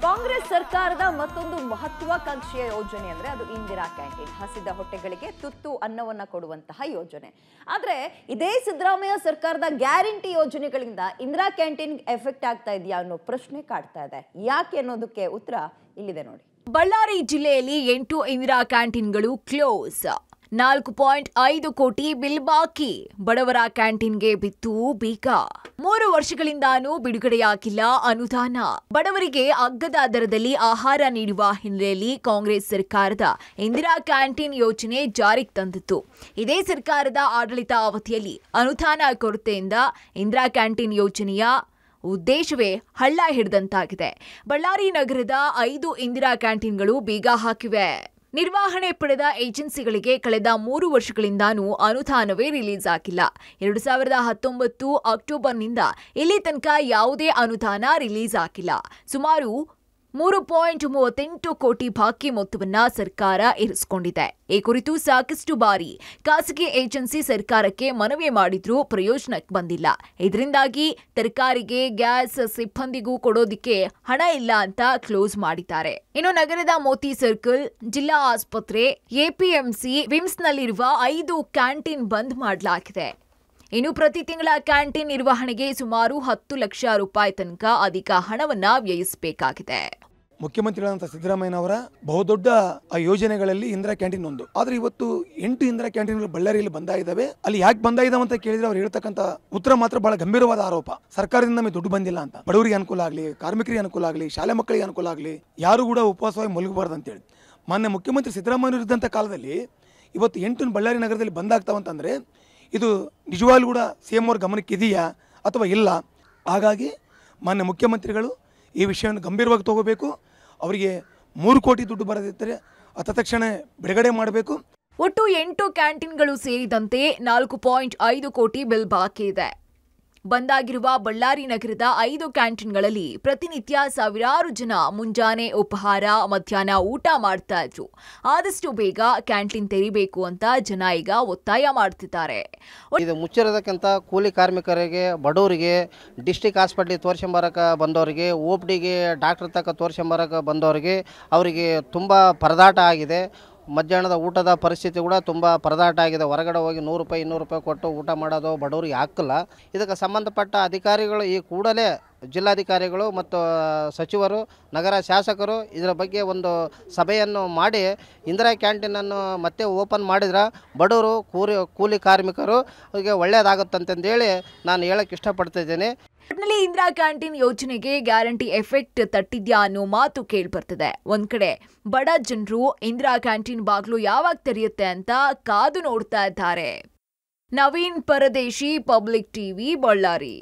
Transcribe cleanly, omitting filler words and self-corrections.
ಕಾಂಗ್ರೆಸ್ ಸರ್ಕಾರದ ಮತ್ತೊಂದು ಮಹತ್ವಾಕಾಂಕ್ಷೆಯ ಯೋಜನೆ ಅಂದ್ರೆ ಅದು ಇಂದಿರಾ ಕ್ಯಾಂಟೀನ್. ಹಸಿದ ಹೊಟ್ಟೆಗಳಿಗೆ ತುತ್ತು ಅನ್ನವನ್ನ ಕೊಡುವಂತಹ ಯೋಜನೆ. ಆದ್ರೆ ಇದೇ ಸಿದ್ದರಾಮಯ್ಯ ಸರ್ಕಾರದ ಗ್ಯಾರಂಟಿ ಯೋಜನೆಗಳಿಂದ ಇಂದಿರಾ ಕ್ಯಾಂಟೀನ್ ಎಫೆಕ್ಟ್ ಆಗ್ತಾ ಇದೆಯಾ ಅನ್ನೋ ಪ್ರಶ್ನೆ ಕಾಡ್ತಾ ಇದೆ. ಯಾಕೆ ಅನ್ನೋದಕ್ಕೆ ಉತ್ತರ ಇಲ್ಲಿದೆ ನೋಡಿ. ಬಳ್ಳಾರಿ ಜಿಲ್ಲೆಯಲ್ಲಿ 8 ಇಂದಿರಾ ಕ್ಯಾಂಟೀನ್ಗಳು ಕ್ಲೋಸ್. 4.5 ಕೋಟಿ ಬಿಲ್ ಬಾಕಿ. ಬಡವರ ಕ್ಯಾಂಟೀನ್ಗೆ ಬಿತ್ತು ಬೀಗ. 3 ವರ್ಷಗಳಿಂದಾನೂ ಬಿಡುಗಡೆಯಾಗಿಲ್ಲ ಅನುದಾನ. ಬಡವರಿಗೆ ಅಗ್ಗದ ದರದಲ್ಲಿ ಆಹಾರ ನೀಡುವ ಹಿನ್ನೆಲೆಯಲ್ಲಿ ಕಾಂಗ್ರೆಸ್ ಸರ್ಕಾರದ ಇಂದಿರಾ ಕ್ಯಾಂಟೀನ್ ಯೋಜನೆ ಜಾರಿಗೆ ತಂದಿತ್ತು. ಇದೇ ಸರ್ಕಾರದ ಆಡಳಿತ ಅವಧಿಯಲ್ಲಿ ಅನುದಾನ ಕೊರತೆಯಿಂದ ಇಂದಿರಾ ಕ್ಯಾಂಟೀನ್ ಯೋಜನೆಯ ಉದ್ದೇಶವೇ ಹಳ್ಳ ಹಿಡಿದಂತಾಗಿದೆ. ಬಳ್ಳಾರಿ ನಗರದ 5 ಇಂದಿರಾ ಕ್ಯಾಂಟೀನ್ಗಳು ಬೀಗ ಹಾಕಿವೆ. ನಿರ್ವಹಣೆ ಪಡೆದ ಏಜೆನ್ಸಿಗಳಿಗೆ ಕಳೆದ 3 ವರ್ಷಗಳಿಂದಾನೂ ಅನುದಾನವೇ ರಿಲೀಸ್ ಆಗಿಲ್ಲ. 2019 ಅಕ್ಟೋಬರ್ನಿಂದ ಇಲ್ಲಿ ತನಕ ಯಾವುದೇ ಅನುದಾನ ರಿಲೀಸ್ ಆಗಿಲ್ಲ. ಸುಮಾರು 3.38 ಕೋಟಿ ಬಾಕಿ ಮೊತ್ತವನ್ನ ಸರ್ಕಾರ ಇರಿಸಿಕೊಂಡಿದೆ. ಈ ಕುರಿತು ಸಾಕಷ್ಟು ಬಾರಿ ಖಾಸಗಿ ಏಜೆನ್ಸಿ ಸರ್ಕಾರಕ್ಕೆ ಮನವಿ ಮಾಡಿದ್ರೂ ಪ್ರಯೋಜನಕ್ಕೆ ಬಂದಿಲ್ಲ. ಇದರಿಂದಾಗಿ ತರಕಾರಿಗೆ, ಗ್ಯಾಸ್, ಸಿಬ್ಬಂದಿಗೂ ಕೊಡೋದಿಕ್ಕೆ ಹಣ ಇಲ್ಲ ಅಂತ ಕ್ಲೋಸ್ ಮಾಡಿದ್ದಾರೆ. ಇನ್ನು ನಗರದ ಮೋತಿ ಸರ್ಕಲ್, ಜಿಲ್ಲಾ ಆಸ್ಪತ್ರೆ, ಎಪಿಎಂಸಿ, ವಿಮ್ಸ್ನಲ್ಲಿರುವ 5 ಕ್ಯಾಂಟೀನ್ ಬಂದ್ ಮಾಡಲಾಗಿದೆ. ಇನ್ನು ಪ್ರತಿ ತಿಂಗಳ ಕ್ಯಾಂಟೀನ್ ನಿರ್ವಹಣೆಗೆ ಸುಮಾರು 10 ಲಕ್ಷ ರೂಪಾಯಿ ತನಕ ಅಧಿಕ ಹಣವನ್ನ ವ್ಯಯಿಸಬೇಕಾಗಿದೆ. ಮುಖ್ಯಮಂತ್ರಿಗಳಂತ ಸಿದ್ದರಾಮಯ್ಯನವರ ಬಹುದೊಡ್ಡ ಯೋಜನೆಗಳಲ್ಲಿ ಇಂದಿರಾ ಕ್ಯಾಂಟೀನ್ ಒಂದು. ಆದ್ರೆ ಇವತ್ತು 8 ಇಂದಿರಾ ಕ್ಯಾಂಟೀನ್ಗಳು ಬಳ್ಳಾರಿಯಲ್ಲಿ ಬಂದಾಗಿದ್ದಾವೆ. ಅಲ್ಲಿ ಯಾಕೆ ಬಂದಾಗಿದ್ದಾವೆ ಅಂತ ಕೇಳಿದ್ರೆ ಅವ್ರು ಹೇಳ್ತಕ್ಕಂಥ ಉತ್ತರ ಮಾತ್ರ ಬಹಳ ಗಂಭೀರವಾದ ಆರೋಪ. ಸರ್ಕಾರದಿಂದ ನಮಗೆ ದುಡ್ಡು ಬಂದಿಲ್ಲ ಅಂತ. ಬಡವರಿಗೆ ಅನುಕೂಲ ಆಗಲಿ, ಕಾರ್ಮಿಕರಿಗೆ ಅನುಕೂಲ ಆಗಲಿ, ಶಾಲೆ ಮಕ್ಕಳಿಗೆ ಅನುಕೂಲ ಆಗಲಿ, ಯಾರು ಕೂಡ ಉಪವಾಸವಾಗಿ ಮಲಗಬಾರ್ದು ಅಂತೇಳಿ ಮಾನ್ಯ ಮುಖ್ಯಮಂತ್ರಿ ಸಿದ್ದರಾಮಯ್ಯ ಇದ್ದಂಥ ಕಾಲದಲ್ಲಿ ಇವತ್ತು 8 ಬಳ್ಳಾರಿ ನಗರದಲ್ಲಿ ಬಂದಾಗ್ತಾವಂತಂದ್ರೆ ಇದು ನಿಜವಾಗ್ಲೂ ಕೂಡ ಸಿಎಂ ಅವ್ರ ಗಮನಕ್ಕೆ ಇದೆಯಾ ಅಥವಾ ಇಲ್ಲ? ಹಾಗಾಗಿ ಮಾನ್ಯ ಮುಖ್ಯಮಂತ್ರಿಗಳು ಈ ವಿಷಯವನ್ನು ಗಂಭೀರವಾಗಿ ತಗೋಬೇಕು. ಅವರಿಗೆ 3 ಕೋಟಿ ದುಡ್ಡು ಬರದಿದ್ದರೆ ತಕ್ಷಣ ಬಿಡುಗಡೆ ಮಾಡಬೇಕು. ಒಟ್ಟು 8 ಕ್ಯಾಂಟೀನ್ಗಳು ಸೇರಿದಂತೆ 4.5 ಕೋಟಿ ಬಿಲ್ ಬಾಕಿ ಇದೆ. ಬಂದಾಗಿರುವ ಬಳ್ಳಾರಿ ನಗರದ 5 ಕ್ಯಾಂಟೀನ್ಗಳಲ್ಲಿ ಪ್ರತಿನಿತ್ಯ ಸಾವಿರಾರು ಜನ ಮುಂಜಾನೆ ಉಪಹಾರ, ಮಧ್ಯಾಹ್ನ ಊಟ ಮಾಡ್ತಾ ಇದ್ರು. ಆದಷ್ಟು ಬೇಗ ಕ್ಯಾಂಟೀನ್ ತೆರಿಬೇಕು ಅಂತ ಜನ ಈಗ ಒತ್ತಾಯ ಮಾಡ್ತಿದ್ದಾರೆ. ಇದು ಮುಚ್ಚಿರೋದಕ್ಕಿಂತ ಕೂಲಿ ಕಾರ್ಮಿಕರಿಗೆ, ಬಡವರಿಗೆ, ಡಿಸ್ಟಿಕ್ ಹಾಸ್ಪಿಟ್ಲಿಗೆ ತೋರಿಸ್ಕೊಂಬರಕ್ಕೆ ಬಂದವರಿಗೆ, OPDಗೆ ಡಾಕ್ಟರ್ ತಕ್ಕ ತೋರಿಸ್ಕೊಂಬರಕ್ಕೆ ಬಂದವರಿಗೆ ಅವರಿಗೆ ತುಂಬ ಪರದಾಟ ಆಗಿದೆ. ಮಧ್ಯಾಹ್ನದ ಊಟದ ಪರಿಸ್ಥಿತಿ ಕೂಡ ತುಂಬ ಪರದಾಟ ಆಗಿದೆ. ಹೊರಗಡೆ ಹೋಗಿ 100 ರೂಪಾಯಿ 200 ರೂಪಾಯಿ ಕೊಟ್ಟು ಊಟ ಮಾಡೋದು ಬಡವರಿಗೆ ಹಾಕಲ್ಲ. ಇದಕ್ಕೆ ಸಂಬಂಧಪಟ್ಟ ಅಧಿಕಾರಿಗಳು ಈ ಕೂಡಲೇ ಜಿಲ್ಲಾಧಿಕಾರಿಗಳು ಮತ್ತು ಸಚಿವರು, ನಗರ ಶಾಸಕರು ಇದರ ಬಗ್ಗೆ ಒಂದು ಸಭೆಯನ್ನು ಮಾಡಿ ಇಂದಿರಾ ಕ್ಯಾಂಟೀನನ್ನು ಮತ್ತೆ ಓಪನ್ ಮಾಡಿದ್ರೆ ಬಡವರು, ಕೂಲಿ ಕಾರ್ಮಿಕರು ಅವರಿಗೆ ಒಳ್ಳೆಯದಾಗುತ್ತಂತಂದೇಳಿ ನಾನು ಹೇಳಕ್ಕೆ ಇಷ್ಟಪಡ್ತಿದ್ದೇನೆ. ಒಟ್ನಲ್ಲಿ ಇಂದಿರಾ ಕ್ಯಾಂಟೀನ್ ಯೋಜನೆಗೆ ಗ್ಯಾರಂಟಿ ಎಫೆಕ್ಟ್ ತಟ್ಟಿದ್ಯಾ ಅನ್ನೋ ಮಾತು ಕೇಳ್ಬರ್ತಿದೆ. ಒಂದ್ ಕಡೆ ಬಡ ಜನರು ಇಂದಿರಾ ಕ್ಯಾಂಟೀನ್ ಬಾಗ್ಲು ಯಾವಾಗ ತೆರೆಯುತ್ತೆ ಅಂತ ಕಾದು ನೋಡ್ತಾ ಇದ್ದಾರೆ. Naveen Paradeshi, public TV, Ballari.